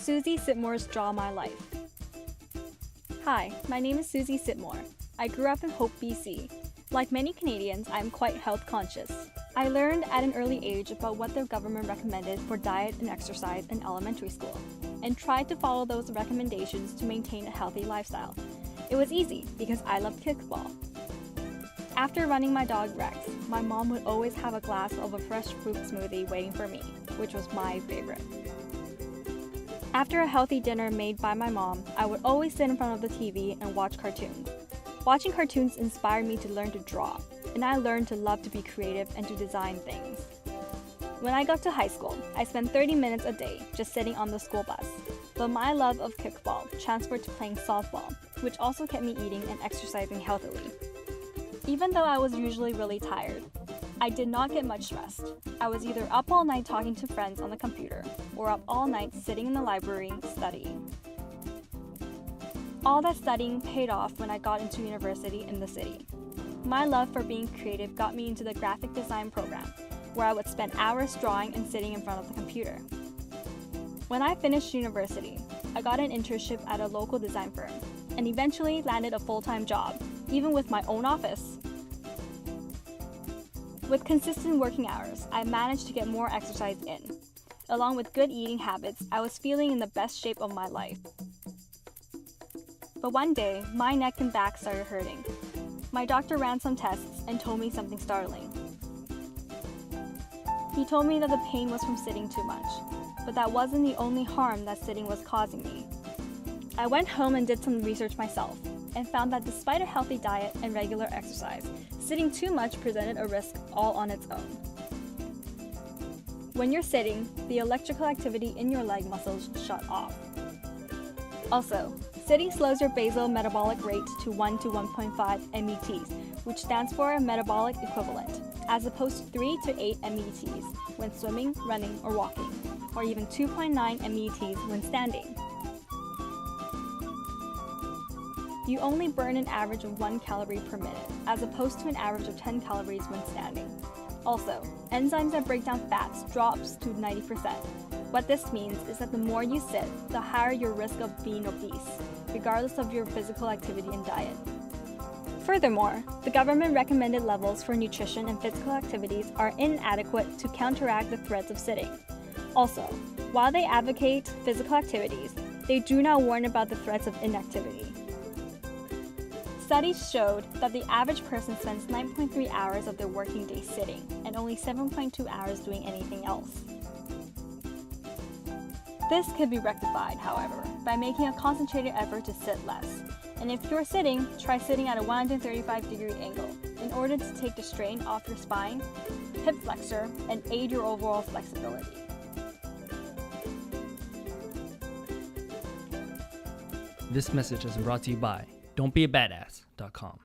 Susie Sitmore's Draw My Life. Hi, my name is Susie Sitmore. I grew up in Hope, BC. Like many Canadians, I am quite health conscious. I learned at an early age about what the government recommended for diet and exercise in elementary school, and tried to follow those recommendations to maintain a healthy lifestyle. It was easy because I loved kickball. After running my dog Rex, my mom would always have a glass of a fresh fruit smoothie waiting for me, which was my favorite. After a healthy dinner made by my mom, I would always sit in front of the TV and watch cartoons. Watching cartoons inspired me to learn to draw, and I learned to love to be creative and to design things. When I got to high school, I spent 30 minutes a day just sitting on the school bus, but my love of kickball transferred to playing softball, which also kept me eating and exercising healthily. Even though I was usually really tired, I did not get much rest. I was either up all night talking to friends on the computer or up all night sitting in the library studying. All that studying paid off when I got into university in the city. My love for being creative got me into the graphic design program, where I would spend hours drawing and sitting in front of the computer. When I finished university, I got an internship at a local design firm and eventually landed a full-time job, even with my own office. With consistent working hours, I managed to get more exercise in. Along with good eating habits, I was feeling in the best shape of my life. But one day, my neck and back started hurting. My doctor ran some tests and told me something startling. He told me that the pain was from sitting too much, but that wasn't the only harm that sitting was causing me. I went home and did some research myself, and found that despite a healthy diet and regular exercise, sitting too much presented a risk all on its own. When you're sitting, the electrical activity in your leg muscles shut off. Also, sitting slows your basal metabolic rate to 1 to 1.5 METs, which stands for metabolic equivalent, as opposed to 3 to 8 METs when swimming, running, or walking, or even 2.9 METs when standing. You only burn an average of 1 calorie per minute, as opposed to an average of 10 calories when standing. Also, enzymes that break down fats drops to 90%. What this means is that the more you sit, the higher your risk of being obese, regardless of your physical activity and diet. Furthermore, the government recommended levels for nutrition and physical activities are inadequate to counteract the threats of sitting. Also, while they advocate physical activities, they do not warn about the threats of inactivity. Studies showed that the average person spends 9.3 hours of their working day sitting and only 7.2 hours doing anything else. This could be rectified, however, by making a concentrated effort to sit less. And if you're sitting, try sitting at a 135-degree angle in order to take the strain off your spine, hip flexor, and aid your overall flexibility. This message is brought to you by don'tbeabadass.com.